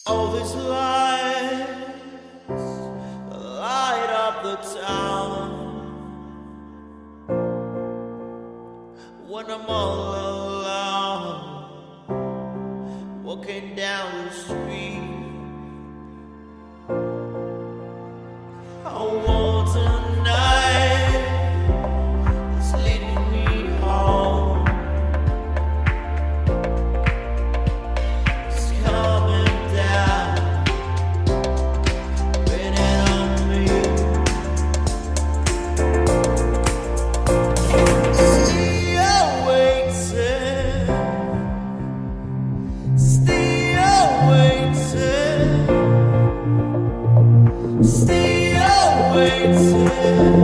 All these lights light up the town. When I'm all alone, walking down the street, I want tonight is leading me home. It's coming down, raining on me. Still waiting, still waiting, still waiting.